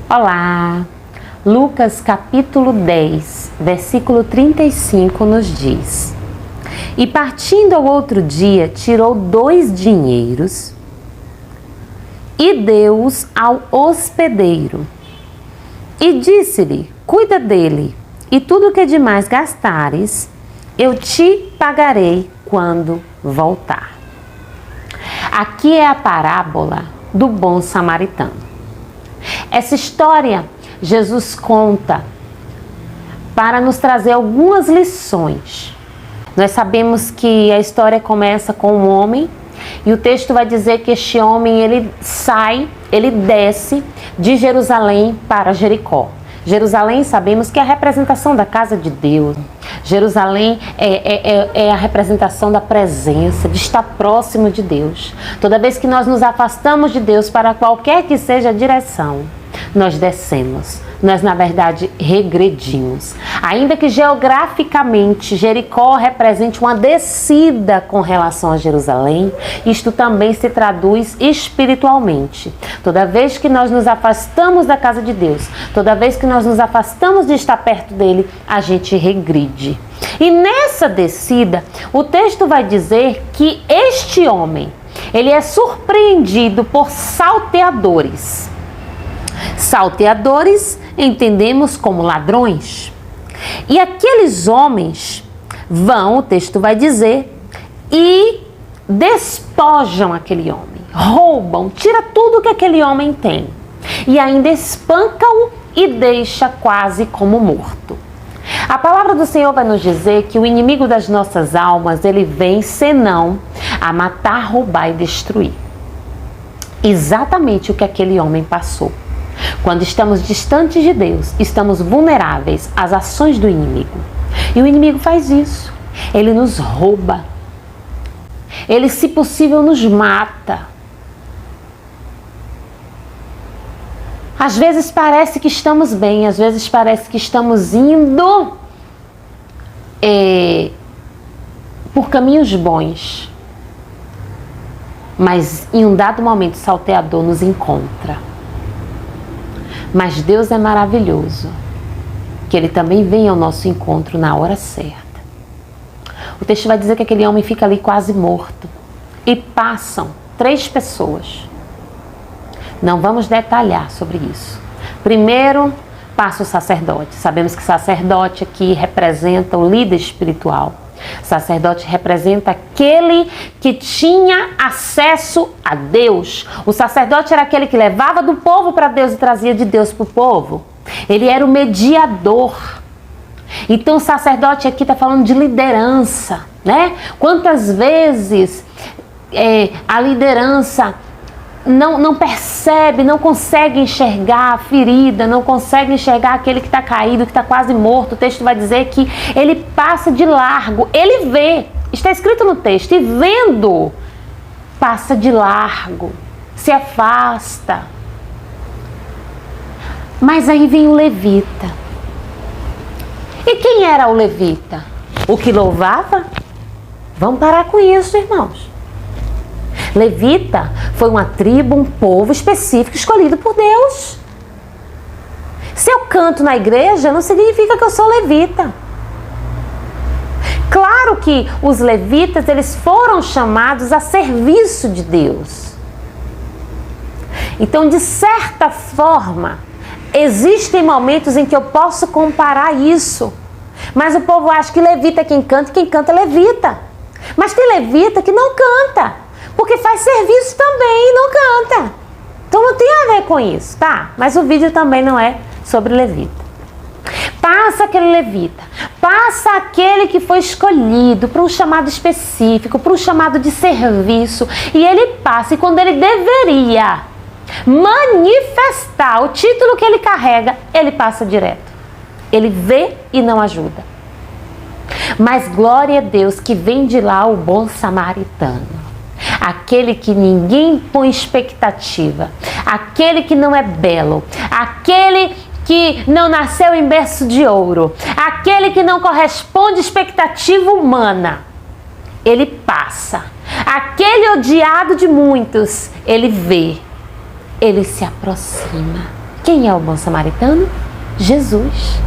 Olá! Lucas capítulo 10, versículo 35 nos diz: E partindo ao outro dia, tirou 2 dinheiros e deu-os ao hospedeiro. E disse-lhe: Cuida dele, e tudo o que demais gastares, eu te pagarei quando voltar. Aqui é a parábola do bom samaritano. Essa história Jesus conta para nos trazer algumas lições. Nós sabemos que a história começa com um homem e o texto vai dizer que este homem ele desce de Jerusalém para Jericó. Jerusalém sabemos que é a representação da casa de Deus. Jerusalém é a representação da presença, de estar próximo de Deus. Toda vez que nós nos afastamos de Deus para qualquer que seja a direção, nós descemos. Nós, na verdade, regredimos. Ainda que geograficamente Jericó represente uma descida com relação a Jerusalém, isto também se traduz espiritualmente. Toda vez que nós nos afastamos da casa de Deus, toda vez que nós nos afastamos de estar perto dele, a gente regride. E nessa descida, o texto vai dizer que este homem, ele é surpreendido por salteadores. Salteadores entendemos como ladrões. E aqueles homens vão, o texto vai dizer, e despojam aquele homem, roubam, tira tudo que aquele homem tem e ainda espancam-o e deixa quase como morto. A palavra do Senhor vai nos dizer que o inimigo das nossas almas, ele vem senão a matar, roubar e destruir. Exatamente o que aquele homem passou. Quando estamos distantes de Deus, estamos vulneráveis às ações do inimigo. E o inimigo faz isso. Ele nos rouba. Ele, se possível, nos mata. Às vezes parece que estamos bem, às vezes parece que estamos indo por caminhos bons. Mas em um dado momento, o salteador nos encontra. Mas Deus é maravilhoso, que Ele também vem ao nosso encontro na hora certa. O texto vai dizer que aquele homem fica ali quase morto. E passam 3 pessoas. Não vamos detalhar sobre isso. Primeiro, passa o sacerdote. Sabemos que sacerdote aqui representa o líder espiritual. Sacerdote representa aquele que tinha acesso a Deus. O sacerdote era aquele que levava do povo para Deus e trazia de Deus para o povo. Ele era o mediador. Então o sacerdote aqui está falando de liderança, né? Quantas vezes a liderança não percebe, não consegue enxergar a ferida, não consegue enxergar aquele que está caído, que está quase morto. O texto vai dizer que ele passa de largo, ele vê, está escrito no texto, e vendo, passa de largo, se afasta. Mas aí vem o levita. E quem era o levita? O que louvava? Vamos parar com isso, irmãos. Levita foi uma tribo, um povo específico escolhido por Deus. Se eu canto na igreja, não significa que eu sou levita. Claro que os levitas, eles foram chamados a serviço de Deus. Então, de certa forma, existem momentos em que eu posso comparar isso. Mas o povo acha que levita é quem canta é levita. Mas tem levita que não canta. Porque faz serviço também e não canta. Então não tem a ver com isso, tá? Mas o vídeo também não é sobre levita. Passa aquele levita, passa aquele que foi escolhido para um chamado específico, para um chamado de serviço. E ele passa, e quando ele deveria manifestar o título que ele carrega, ele passa direto. Ele vê e não ajuda. Mas glória a Deus que vem de lá o bom samaritano. Aquele que ninguém põe expectativa, aquele que não é belo, aquele que não nasceu em berço de ouro, aquele que não corresponde à expectativa humana, ele passa. Aquele odiado de muitos, ele vê, ele se aproxima. Quem é o bom samaritano? Jesus.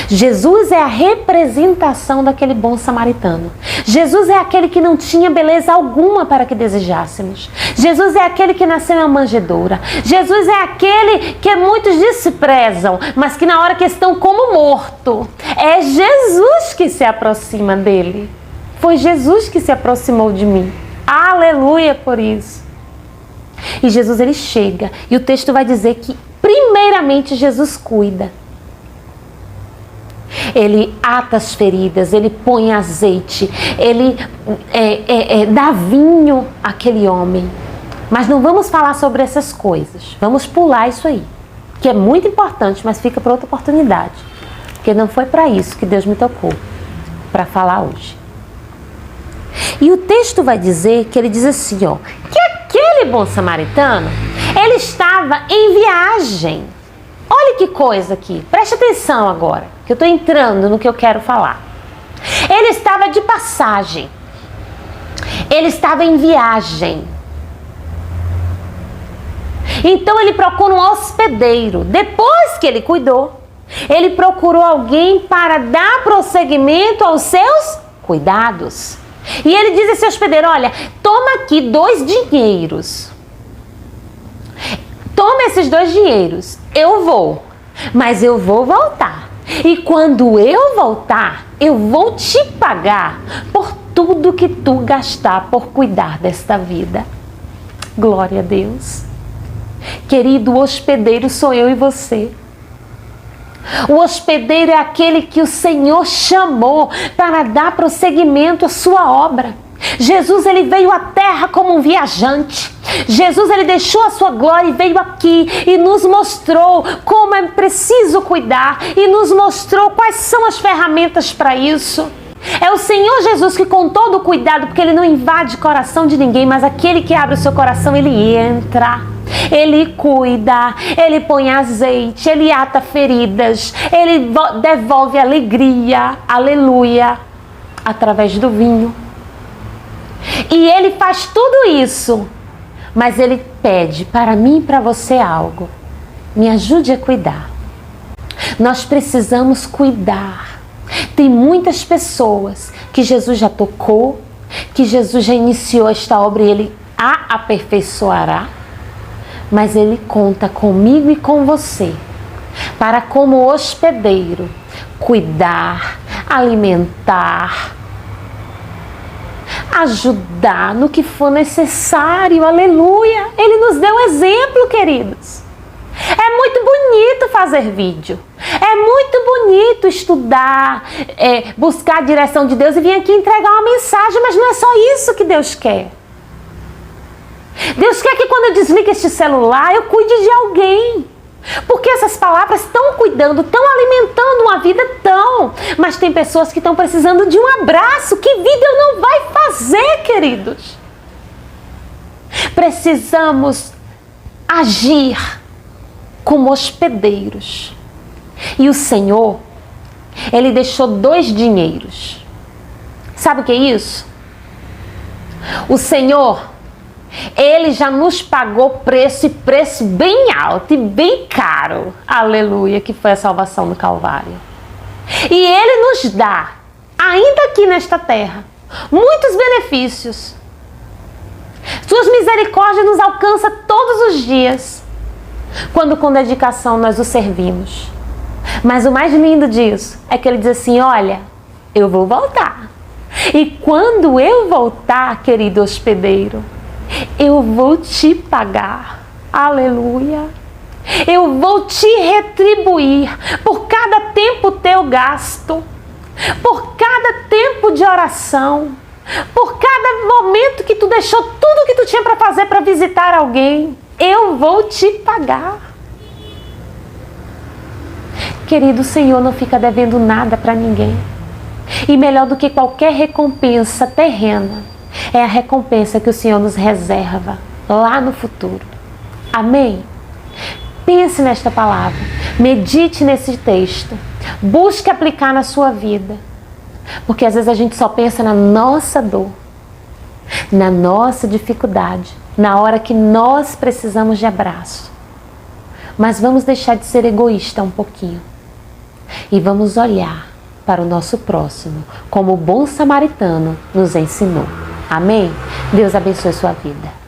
Jesus é a representação daquele bom samaritano. Jesus é aquele que não tinha beleza alguma para que desejássemos. Jesus é aquele que nasceu na manjedoura. Jesus é aquele que muitos desprezam, mas que na hora que estão como morto, é Jesus que se aproxima dele. Foi Jesus que se aproximou de mim. Aleluia por isso. E Jesus, ele chega, e o texto vai dizer que primeiramente Jesus cuida. Ele ata as feridas, ele põe azeite, ele dá vinho àquele homem. Mas não vamos falar sobre essas coisas, vamos pular isso aí, que é muito importante, mas fica para outra oportunidade, porque não foi para isso que Deus me tocou, para falar hoje. E o texto vai dizer que ele diz assim, ó, que aquele bom samaritano, ele estava em viagem. Olha que coisa aqui, preste atenção agora, que eu estou entrando no que eu quero falar. Ele estava de passagem, ele estava em viagem. Então ele procura um hospedeiro. Depois que ele cuidou, ele procurou alguém para dar prosseguimento aos seus cuidados. E ele diz a esse hospedeiro, olha, toma aqui 2 dinheiros. Toma esses 2 dinheiros, eu vou, mas eu vou voltar. E quando eu voltar, eu vou te pagar por tudo que tu gastar por cuidar desta vida. Glória a Deus. Querido, o hospedeiro sou eu e você. O hospedeiro é aquele que o Senhor chamou para dar prosseguimento à sua obra. Jesus, ele veio à terra como um viajante. Jesus, ele deixou a sua glória e veio aqui e nos mostrou como é preciso cuidar e nos mostrou quais são as ferramentas para isso. É o Senhor Jesus que, com todo o cuidado, porque ele não invade o coração de ninguém, mas aquele que abre o seu coração, ele entra, ele cuida, ele põe azeite, ele ata feridas, ele devolve alegria, aleluia, através do vinho. E ele faz tudo isso, mas ele pede para mim e para você algo. Me ajude a cuidar. Nós precisamos cuidar. Tem muitas pessoas que Jesus já tocou, que Jesus já iniciou esta obra e ele a aperfeiçoará, mas ele conta comigo e com você para, como hospedeiro, cuidar, alimentar, ajudar no que for necessário, aleluia. Ele nos deu exemplo, queridos. É muito bonito fazer vídeo, é muito bonito estudar, buscar a direção de Deus e vir aqui entregar uma mensagem, mas não é só isso que Deus quer. Deus quer que quando eu desligue este celular, eu cuide de alguém. Porque essas palavras estão cuidando, estão alimentando uma vida tão. Mas tem pessoas que estão precisando de um abraço. Que vídeo não vai fazer, queridos? Precisamos agir como hospedeiros. E o Senhor, ele deixou 2 dinheiros. Sabe o que é isso? O Senhor, ele já nos pagou preço, e preço bem alto e bem caro. Aleluia, que foi a salvação do Calvário. E ele nos dá, ainda aqui nesta terra, muitos benefícios. Suas misericórdias nos alcançam todos os dias, quando com dedicação nós o servimos. Mas o mais lindo disso é que ele diz assim, olha, eu vou voltar. E quando eu voltar, querido hospedeiro, eu vou te pagar, aleluia, eu vou te retribuir por cada tempo teu gasto, por cada tempo de oração, por cada momento que tu deixou tudo que tu tinha para fazer para visitar alguém, eu vou te pagar. Querido, o Senhor não fica devendo nada para ninguém, e melhor do que qualquer recompensa terrena, é a recompensa que o Senhor nos reserva lá no futuro. Amém? Pense nesta palavra, medite nesse texto, busque aplicar na sua vida, porque às vezes a gente só pensa na nossa dor, na nossa dificuldade, na hora que nós precisamos de abraço. Mas vamos deixar de ser egoísta um pouquinho. E vamos olhar para o nosso próximo, como o bom samaritano nos ensinou. Amém? Deus abençoe sua vida.